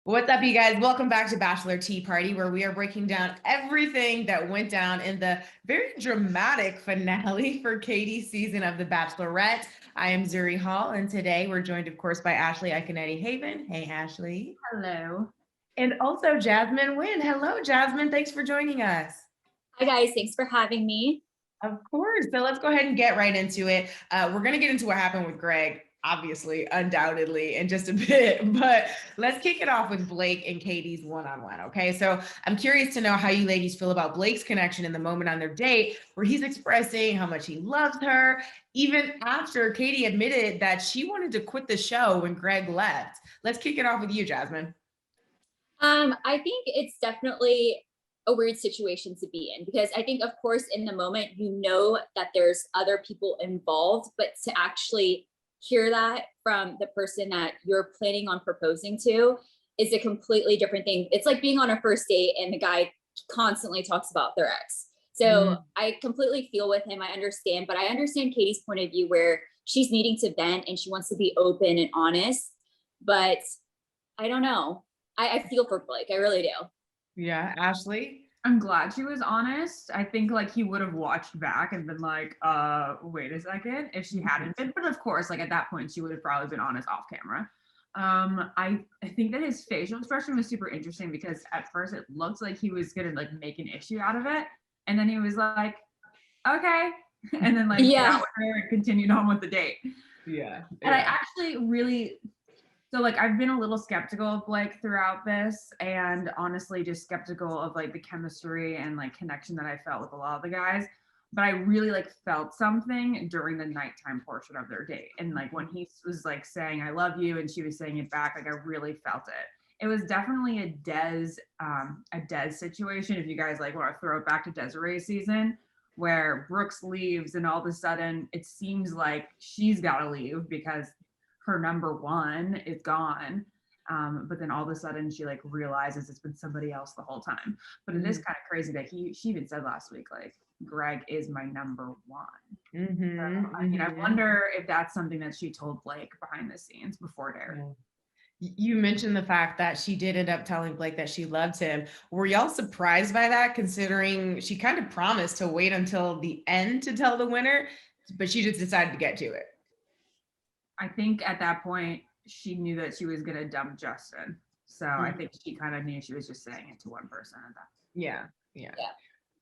What's up, you guys? Welcome back to Bachelor Tea Party, where we are breaking down everything that went down in the very dramatic finale for Katie's season of The Bachelorette. I am Zuri Hall, and today we're joined, of course, by Ashley Iaconetti Haibon. Hey, Ashley. Hello. And also Jasmine Nguyen. Hello, Jasmine. Thanks for joining us. Hi, guys. Thanks for having me. Of course. So let's go ahead and get right into it. We're going to get into what happened with Greg, obviously, undoubtedly, in just a bit. But let's kick it off with Blake and Katie's one-on-one, okay? So I'm curious to know how you ladies feel about Blake's connection in the moment on their date where he's expressing how much he loves her, even after Katie admitted that she wanted to quit the show when Greg left. Let's kick it off with you, Jasmine. I think it's definitely a weird situation to be in, because I think, of course, in the moment, you know that there's other people involved, but to actually hear that from the person that you're planning on proposing to is a completely different thing. It's like being on a first date and the guy constantly talks about their ex. So I completely feel with him. I understand, but I understand Katie's point of view where she's needing to vent and she wants to be open and honest, but I don't know. I feel for Blake. I really do. Yeah, Ashley? I'm glad she was honest. I think like he would have watched back and been like, wait a second, if she hadn't been. But of course, like at that point, she would have probably been honest off camera. I think that his facial expression was super interesting because at first it looked like he was gonna like make an issue out of it. And then he was like, okay. And then like got with her and continued on with the date. Yeah. And I actually really So like I've been a little skeptical of Blake throughout this, and honestly just skeptical of like the chemistry and like connection that I felt with a lot of the guys. But I really like felt something during the nighttime portion of their date. And like when he was like saying I love you and she was saying it back, like I really felt it. It was definitely a Des situation, if you guys like want to throw it back to Desiree's season, where Brooks leaves and all of a sudden it seems like she's gotta leave because her number one is gone. But then all of a sudden she like realizes it's been somebody else the whole time. But it is kind of crazy that she even said last week, like, Greg is my number one. I mean, I wonder if that's something that she told Blake behind the scenes before Dare. You mentioned the fact that she did end up telling Blake that she loved him. Were y'all surprised by that, considering she kind of promised to wait until the end to tell the winner, but she just decided to get to it? I think at that point she knew that she was gonna dump Justin. So I think she kind of knew she was just saying it to one person at that. Yeah.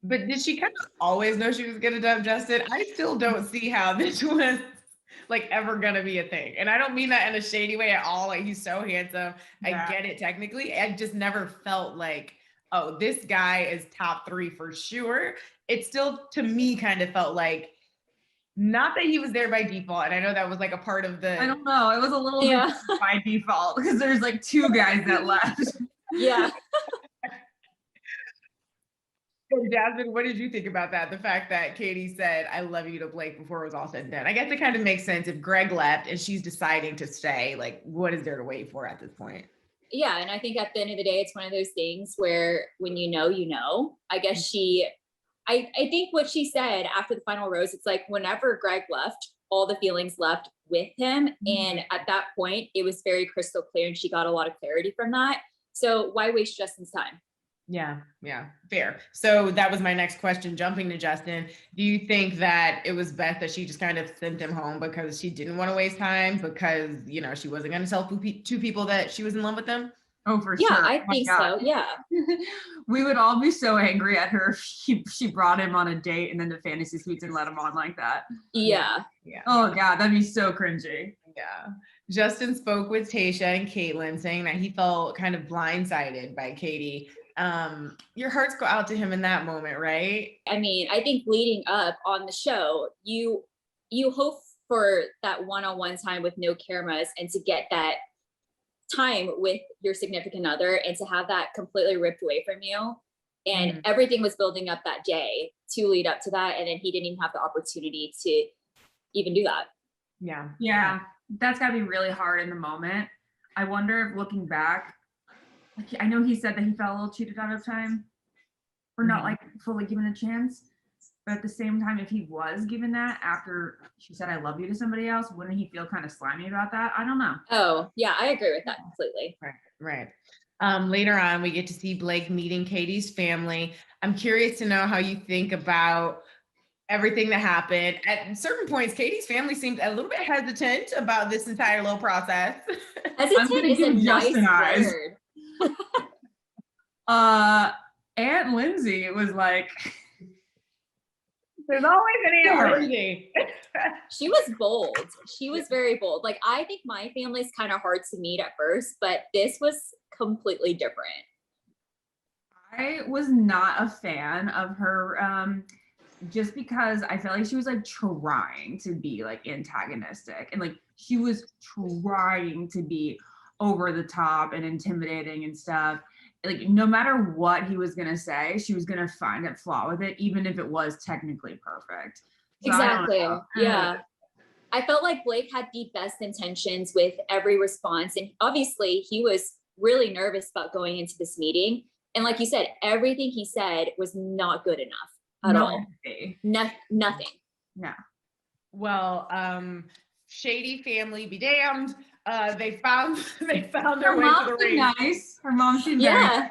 But did she kind of always know she was gonna dump Justin? I still don't see how this was like ever gonna be a thing. And I don't mean that in a shady way at all. Like, he's so handsome. I get it technically. I just never felt like, oh, this guy is top 3 for sure. It still, to me, kind of felt like, not that he was there by default, and I know that was like a part of the. I don't know. It was a little bit by default because there's like 2 guys that left. Yeah. So Jasmine, what did you think about that? The fact that Katie said, I love you to Blake before it was all said and done. I guess it kind of makes sense if Greg left and she's deciding to stay. Like, what is there to wait for at this point? Yeah. And I think at the end of the day, it's one of those things where when you know, I guess I think what she said after the final rose, it's like whenever Greg left, all the feelings left with him. And at that point, it was very crystal clear and she got a lot of clarity from that. So why waste Justin's time? Yeah, fair. So that was my next question, jumping to Justin. Do you think that it was best that she just kind of sent him home because she didn't want to waste time, because, you know, she wasn't going to tell 2 people that she was in love with them? Oh, for sure. Yeah, I think so. Yeah. We would all be so angry at her if she brought him on a date and then the fantasy suites and let him on like that. Yeah. Oh, God, that'd be so cringy. Yeah. Justin spoke with Tayshia and Caitlin, saying that he felt kind of blindsided by Katie. Your hearts go out to him in that moment, right? I mean, I think leading up on the show, you hope for that one-on-one time with no cameras and to get that time with your significant other and to have that completely ripped away from you. And everything was building up that day to lead up to that. And then he didn't even have the opportunity to even do that. Yeah. That's gotta be really hard in the moment. I wonder if looking back, like, I know he said that he felt a little cheated out of time or not like fully given a chance. But at the same time, if he was given that after she said, I love you to somebody else, wouldn't he feel kind of slimy about that? I don't know. Oh, yeah, I agree with that completely. Right. Later on, we get to see Blake meeting Katie's family. I'm curious to know how you think about everything that happened. At certain points, Katie's family seemed a little bit hesitant about this entire little process. I'm Hesitant gonna is a give nice Justin eyes. word. Aunt Lindsay was like, There's always an Sure. Aunt Lindsay. She was bold. She was very bold. Like, I think my family's kind of hard to meet at first, but this was completely different. I was not a fan of her, just because I felt like she was like trying to be like antagonistic, and like she was trying to be over the top and intimidating and stuff. Like no matter what he was gonna say, she was gonna find a flaw with it, even if it was technically perfect. So Exactly. Yeah. I felt like Blake had the best intentions with every response. And obviously, he was really nervous about going into this meeting. And like you said, everything he said was not good enough at all. Nothing. No. Well, shady family be damned. They found their Her way mom to the seemed ring. nice. Her mom seemed Yeah.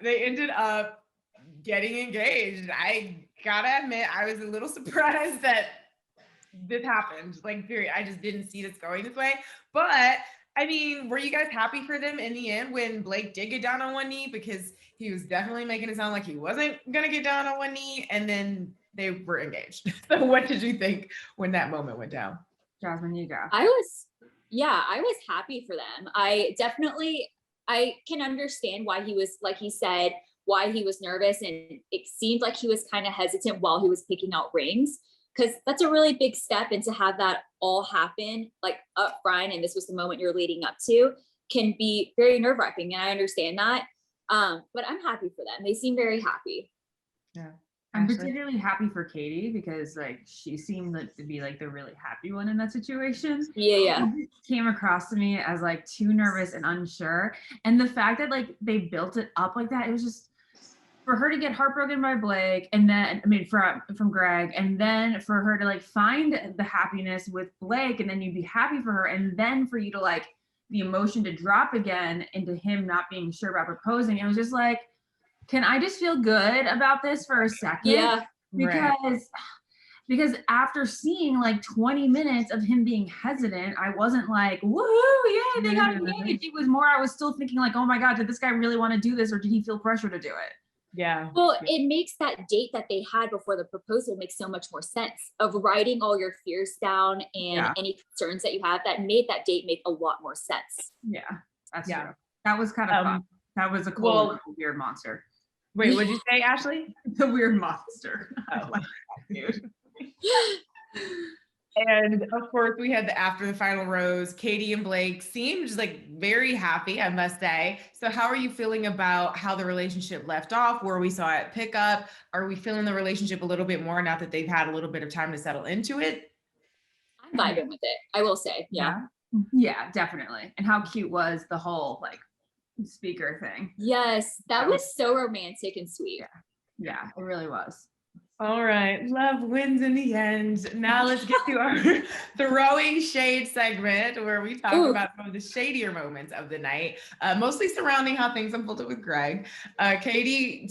They ended up getting engaged. I gotta admit, I was a little surprised that this happened. Like, period. I just didn't see this going this way. But I mean, were you guys happy for them in the end when Blake did get down on one knee? Because he was definitely making it sound like he wasn't gonna get down on one knee, and then they were engaged. So what did you think when that moment went down? Jasmine, you go. I was happy for them. I can understand why he was, like he said, why he was nervous. And it seemed like he was kind of hesitant while he was picking out rings, because that's a really big step. And to have that all happen like up front, and this was the moment you're leading up to, can be very nerve wracking. And I understand that. But I'm happy for them. They seem very happy. Yeah. I'm Ashley? particularly happy for Katie because like she seemed like to be like the really happy one in that situation. Yeah. It came across to me as like too nervous and unsure. And the fact that like they built it up like that, it was just for her to get heartbroken by Blake, and then from Greg, and then for her to like find the happiness with Blake, and then you'd be happy for her, and then for you to like the emotion to drop again into him not being sure about proposing. It was just like, can I just feel good about this for a second? Yeah. Because after seeing like 20 minutes of him being hesitant, I wasn't like, woohoo, yay, they got engaged. It was more, I was still thinking like, oh my God, did this guy really want to do this, or did he feel pressure to do it? Yeah. Well, it makes that date that they had before the proposal make so much more sense, of writing all your fears down and any concerns that you have. That made that date make a lot more sense. Yeah, that's true. That was kind of fun. That was a cool weird monster. Wait, what'd you say, Ashley? The weird monster. Oh, dude. And of course, we had after the final rose. Katie and Blake seemed like very happy, I must say. So, how are you feeling about how the relationship left off? Where we saw it pick up? Are we feeling the relationship a little bit more now that they've had a little bit of time to settle into it? I'm vibing with it, I will say. Yeah, definitely. And how cute was the whole like speaker thing? Yes, that was so romantic and sweet. Yeah, it really was. All right, love wins in the end. Now let's get to our throwing shade segment, where we talk about some of the shadier moments of the night, mostly surrounding how things unfolded with Greg. Katie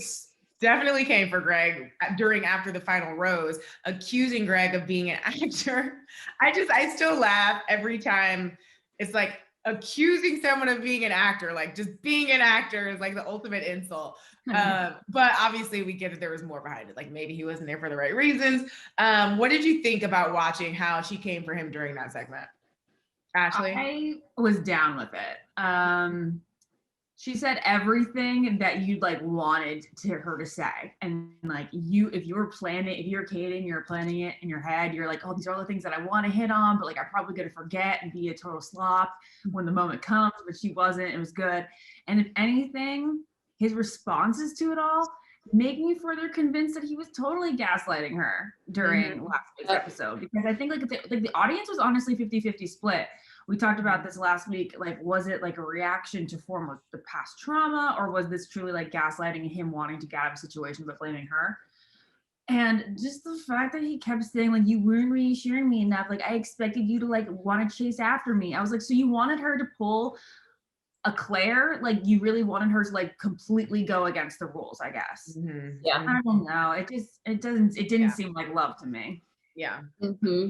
definitely came for Greg after the final rose, accusing Greg of being an actor. I still laugh every time. It's like accusing someone of being an actor, like just being an actor is like the ultimate insult. But obviously we get that there was more behind it. Like maybe he wasn't there for the right reasons. What did you think about watching how she came for him during that segment? Ashley? I was down with it. She said everything that you'd like wanted her to say. And like if you're Katie and you're planning it in your head, you're like, oh, these are all the things that I want to hit on, but like I'm probably gonna forget and be a total slop when the moment comes, but she wasn't. It was good. And if anything, his responses to it all make me further convinced that he was totally gaslighting her during last week's episode, because I think like the audience was honestly 50-50 split. We talked about this last week. Like, was it like a reaction to form of the past trauma, or was this truly like gaslighting him wanting to get out of a situation but blaming her? And just the fact that he kept saying like, you weren't reassuring me enough. Like I expected you to like want to chase after me. I was like, so you wanted her to pull a Claire, like you really wanted her to like completely go against the rules, I guess. Yeah. I don't know. It didn't seem like love to me. Yeah. Mm-hmm.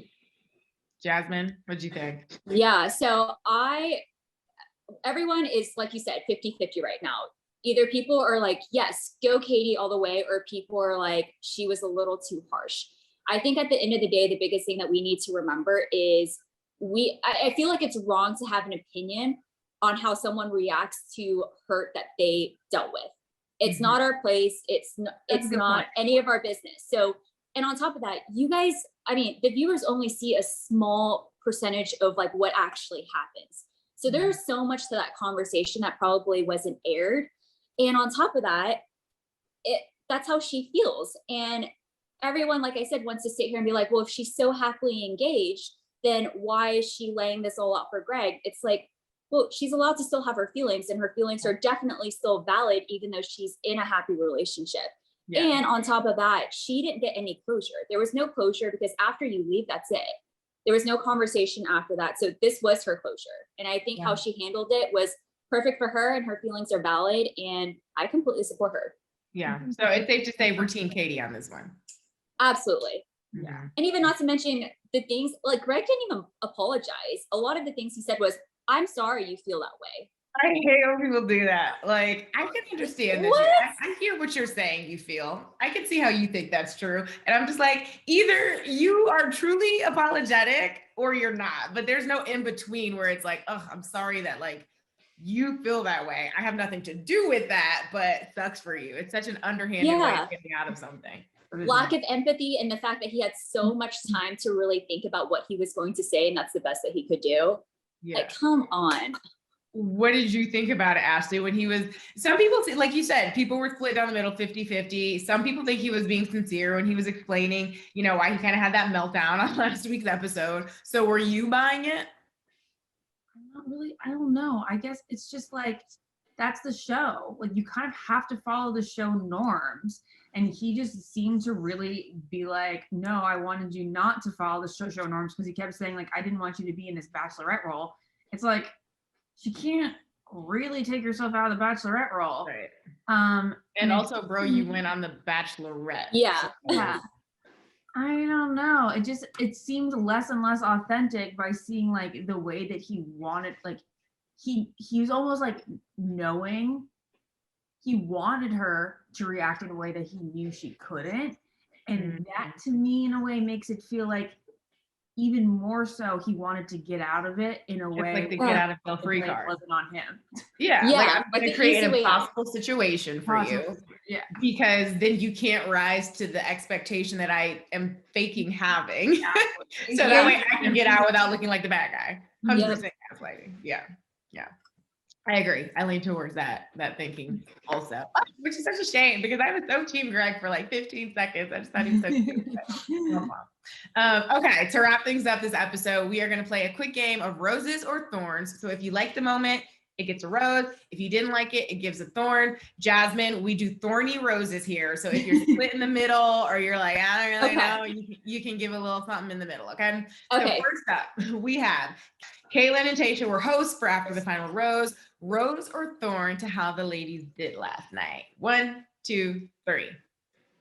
Jasmine, what'd you think? Yeah. So everyone is, like you said, 50-50 right now. Either people are like, yes, go Katie all the way, or people are like, she was a little too harsh. I think at the end of the day, the biggest thing that we need to remember is I feel like it's wrong to have an opinion on how someone reacts to hurt that they dealt with. It's not our place. It's not any of our business. So, and on top of that, you guys, I mean, the viewers only see a small percentage of like what actually happens. So there's so much to that conversation that probably wasn't aired. And on top of that, that's how she feels. And everyone, like I said, wants to sit here and be like, well, if she's so happily engaged, then why is she laying this all out for Greg? It's like, well, she's allowed to still have her feelings, and her feelings are definitely still valid, even though she's in a happy relationship. Yeah. And on top of that, she didn't get any closure. There was no closure because after you leave, that's it. There was no conversation after that. So this was her closure. And I think how she handled it was perfect for her, and her feelings are valid, and I completely support her. Yeah. So it's safe to say we're Team Katie on this one. Absolutely. Yeah. And even not to mention the things like Greg didn't even apologize. A lot of the things he said was, I'm sorry you feel that way. I hate when people do that. Like, I can understand this. I hear what you're saying you feel. I can see how you think that's true. And I'm just like, either you are truly apologetic or you're not. But there's no in between where it's like, oh, I'm sorry that like you feel that way. I have nothing to do with that, but it sucks for you. It's such an underhanded way of getting out of something. Lack of empathy, and the fact that he had so much time to really think about what he was going to say, and that's the best that he could do. Yeah. Like, come on. What did you think about it, Ashley, when he was, some people, like you said, people were split down the middle, 50-50. Some people think he was being sincere when he was explaining, you know, why he kind of had that meltdown on last week's episode. So were you buying it? Not really. I don't know. I guess it's just like, that's the show. Like, you kind of have to follow the show norms. And he just seemed to really be like, no, I wanted you not to follow the show norms, because he kept saying, like, I didn't want you to be in this Bachelorette role. It's like, she can't really take yourself out of the Bachelorette role. Right. And also, bro, you went on the Bachelorette. Yeah. So. Yeah. I don't know. It seemed less and less authentic by seeing like the way that he wanted, like he was almost like knowing he wanted her to react in a way that he knew she couldn't. And that to me in a way makes it feel like even more so he wanted to get out of it in a way like the get out of jail free card wasn't on him. Yeah, like I'm going to create an impossible situation for you. Yeah, because then you can't rise to the expectation that I am faking having. So that way I can get out without looking like the bad guy. 100% gaslighting. Yeah. I agree. I lean towards that thinking also, which is such a shame because I was so Team Greg for like 15 seconds. I just thought he was so cute. Okay, to wrap things up this episode, we are going to play a quick game of roses or thorns. So if you like the moment, it gets a rose. If you didn't like it, it gives a thorn. Jasmine, we do thorny roses here. So if you're split in the middle or you're like, I don't really know, you can give a little something in the middle. Okay. So first up, we have Kaylin and Tasha were hosts for After the Final Rose. Rose or thorn to how the ladies did last night? 1, 2, 3.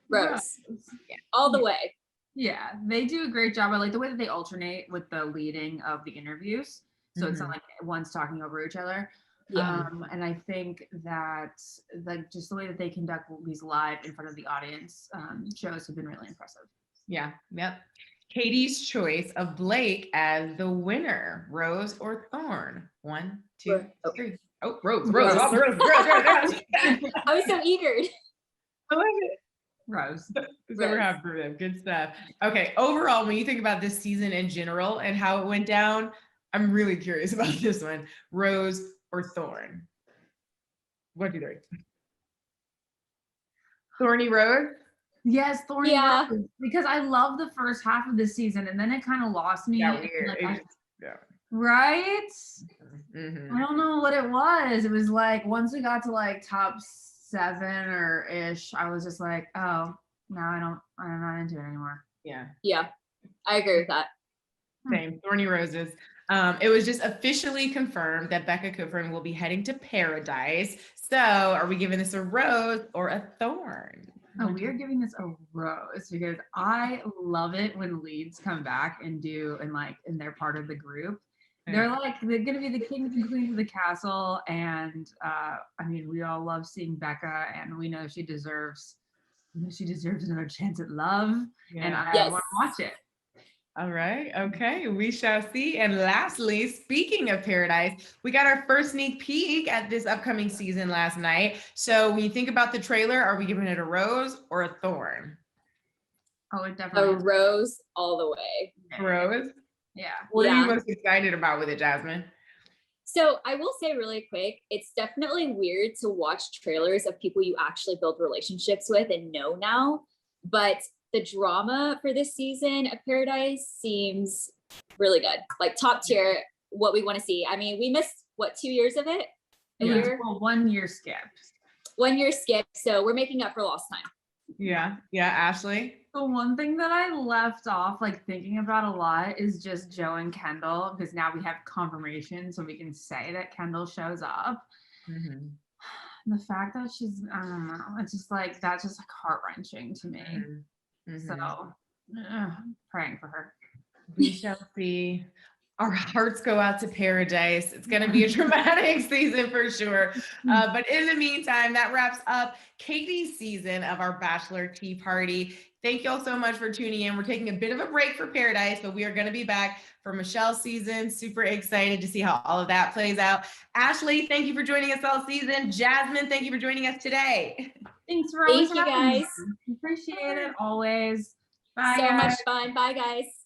Rose. Yeah. All the way. Yeah, they do a great job. I like the way that they alternate with the leading of the interviews. So it's not like one's talking over each other. Yeah. And I think that like just the way that they conduct these live in front of the audience shows have been really impressive. Yeah. Yep. Katie's choice of Blake as the winner, rose or thorn? 1, 2, 3. Oh, rose. All the roses. Rose. I was so eager. I love it. Rose. So we're happy for them. Good stuff. Okay. Overall, when you think about this season in general and how it went down, I'm really curious about this one. Rose or thorn? 1, 2, 3. Thorny rose? Yes, thorny rose. Because I love the first half of the season and then it kind of lost me. Yeah, weird. Right? I don't know what it was. It was like once we got to like top 7 or ish, I was just like, oh, no, I'm not into it anymore. Yeah. Yeah, I agree with that. Same. Thorny roses. It was just officially confirmed that Becca Kufrin will be heading to Paradise. So are we giving this a rose or a thorn? Oh, we are giving this a rose because I love it when leads come back and they're part of the group. They're gonna be the kings and queens of the castle, and I mean, we all love seeing Becca, and we know she deserves another chance at love, and I Yes. want to watch it. All right. Okay. We shall see. And lastly, speaking of Paradise, we got our first sneak peek at this upcoming season last night. So when you think about the trailer, are we giving it a rose or a thorn? Oh, it A definitely rose all the way. Rose? Yeah. What are you Yeah. most excited about with it, Jasmine? So I will say really quick, it's definitely weird to watch trailers of people you actually build relationships with and know now, but the drama for this season of Paradise seems really good, like top tier, what we want to see. I mean, we missed 2 years of it? A year? Well, 1 year skip. 1 year skip, so we're making up for lost time. Yeah. Yeah. Ashley? The one thing that I left off like thinking about a lot is just Joe and Kendall, because now we have confirmation, so we can say that Kendall shows up. Mm-hmm. The fact that I don't know, it's just like, that's just like heart-wrenching to me. Mm-hmm. So praying for her. We shall see. Our hearts go out to Paradise. It's going to be a dramatic season for sure. But in the meantime, that wraps up Katie's season of our Bachelor Tea Party. Thank you all so much for tuning in. We're taking a bit of a break for Paradise, but we are going to be back for Michelle's season. Super excited to see how all of that plays out. Ashley, thank you for joining us all season. Jasmine, thank you for joining us today. Thanks for always Thank you having me. guys. Appreciate it always. Bye, So guys. much fun. Bye guys.